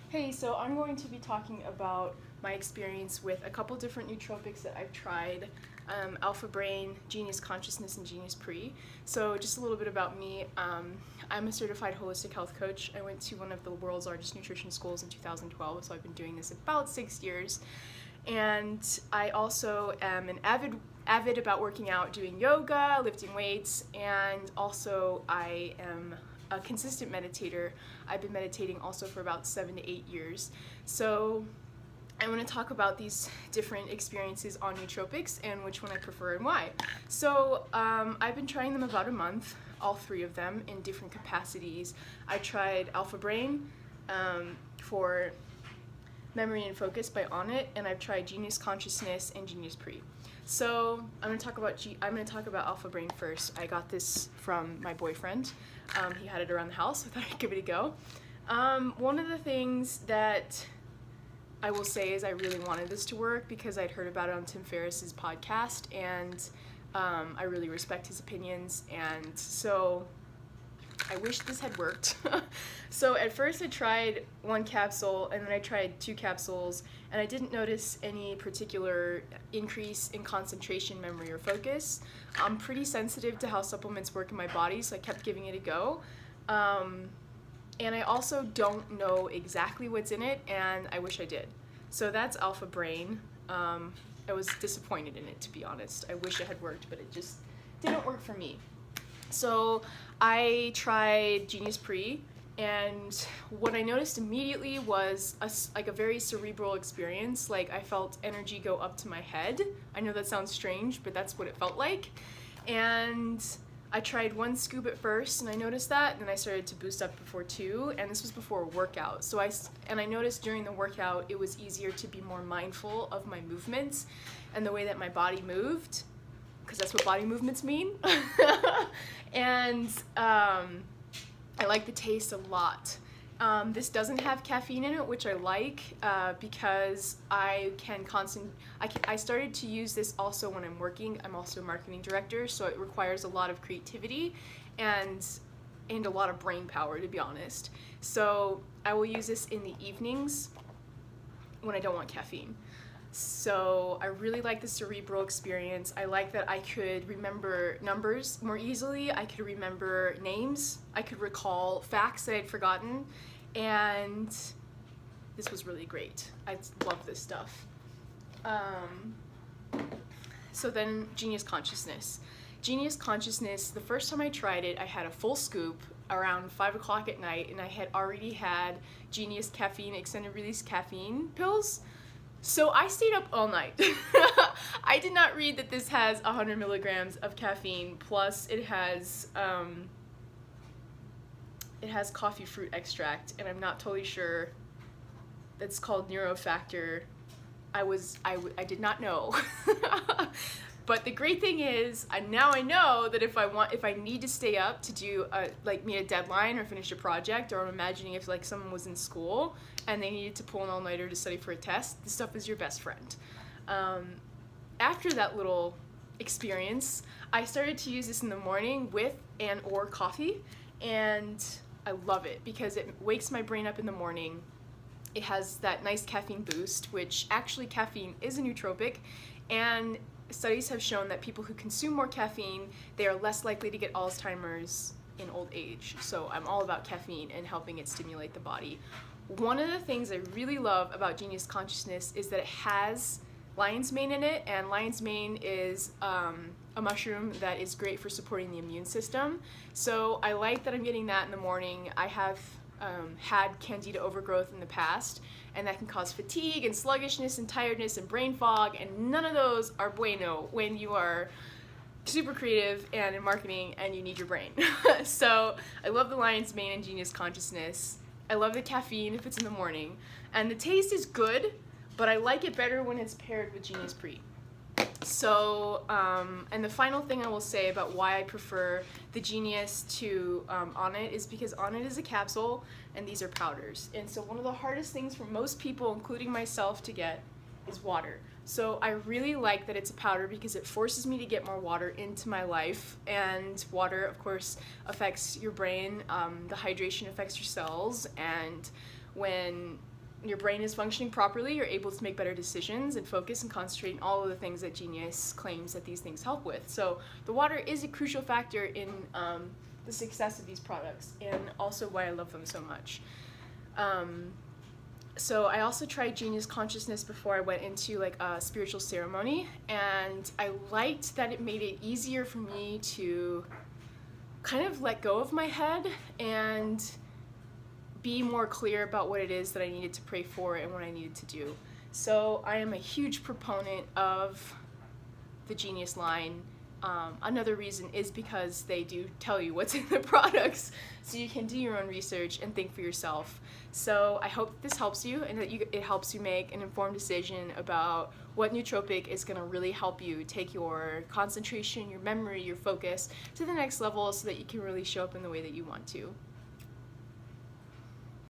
Hey, so I'm going to be talking about my experience with a couple different nootropics that I've tried, Alpha Brain, Genius Consciousness, and Genius Pre. So just a little bit about me. I'm a certified holistic health coach. I went to one of the world's largest nutrition schools in 2012, so I've been doing this about 6 years. And I also am an avid about working out, doing yoga, lifting weights, and also I am a consistent meditator. I've been meditating also for about 7 to 8 years. So I want to talk about these different experiences on nootropics and which one I prefer and why. So I've been trying them about a month, all 3 of them in different capacities. I tried Alpha Brain for Memory and Focus by Onnit, and I've tried Genius Consciousness and Genius Pre. So I'm going to talk about Alpha Brain first. I got this from my boyfriend. He had it around the house, so I thought I'd give it a go. One of the things that I will say is I really wanted this to work because I'd heard about it on Tim Ferriss's podcast, and I really respect his opinions, and so I wish this had worked. So at first I tried 1 capsule, and then I tried 2 capsules, and I didn't notice any particular increase in concentration, memory, or focus. I'm pretty sensitive to how supplements work in my body, so I kept giving it a go. And I also don't know exactly what's in it, and I wish I did. So that's Alpha Brain. I was disappointed in it, to be honest. I wish it had worked, but it just didn't work for me. So I tried Genius Pre, and what I noticed immediately was a very cerebral experience. Like, I felt energy go up to my head. I know that sounds strange, but that's what it felt like. And I tried 1 scoop at first, and I noticed that, and then I started to boost up before 2, and this was before a workout. So I noticed during the workout it was easier to be more mindful of my movements and the way that my body moved, because that's what body movements mean. And I like the taste a lot. This doesn't have caffeine in it, which I like because I started to use this also when I'm working. I'm also a marketing director, so it requires a lot of creativity and a lot of brain power, to be honest. So I will use this in the evenings when I don't want caffeine. So I really like the cerebral experience. I like that I could remember numbers more easily. I could remember names. I could recall facts that I'd forgotten. And this was really great. I love this stuff. So then Genius Consciousness. Genius Consciousness, the first time I tried it, I had a full scoop around 5 o'clock at night, and I had already had Genius Caffeine Extended Release Caffeine pills. So I stayed up all night. I did not read that this has 100 milligrams of caffeine, plus it has coffee fruit extract, and I'm not totally sure. That's called Neuro. I did not know. But the great thing is, now I know that if I need to stay up to do meet a deadline or finish a project, or I'm imagining if like someone was in school and they needed to pull an all-nighter to study for a test, this stuff is your best friend. After that little experience, I started to use this in the morning with or coffee, and I love it because it wakes my brain up in the morning. It has that nice caffeine boost, which actually caffeine is a nootropic, and studies have shown that people who consume more caffeine, they are less likely to get Alzheimer's in old age. So I'm all about caffeine and helping it stimulate the body. One of the things I really love about Genius Consciousness is that it has lion's mane in it, and lion's mane is a mushroom that is great for supporting the immune system. So I like that I'm getting that in the morning. I have had candida overgrowth in the past, and that can cause fatigue and sluggishness and tiredness and brain fog, and none of those are bueno when you are super creative and in marketing and you need your brain. So I love the lion's mane and Genius Consciousness. I love the caffeine if it's in the morning, and the taste is good, but I like it better when it's paired with Genius Pre. So, and the final thing I will say about why I prefer the Genius to Onnit is because Onnit is a capsule and these are powders. And so one of the hardest things for most people, including myself, to get is water. So I really like that it's a powder because it forces me to get more water into my life, and water, of course, affects your brain. The hydration affects your cells, and when your brain is functioning properly, you're able to make better decisions and focus and concentrate on all of the things that Genius claims that these things help with. So the water is a crucial factor in the success of these products, and also why I love them so much. So I also tried Genius Consciousness before I went into like a spiritual ceremony, and I liked that it made it easier for me to kind of let go of my head and be more clear about what it is that I needed to pray for and what I needed to do. So I am a huge proponent of the Genius line. Another reason is because they do tell you what's in the products, so you can do your own research and think for yourself. So I hope this helps you, and that it helps you make an informed decision about what nootropic is going to really help you take your concentration, your memory, your focus to the next level, so that you can really show up in the way that you want to.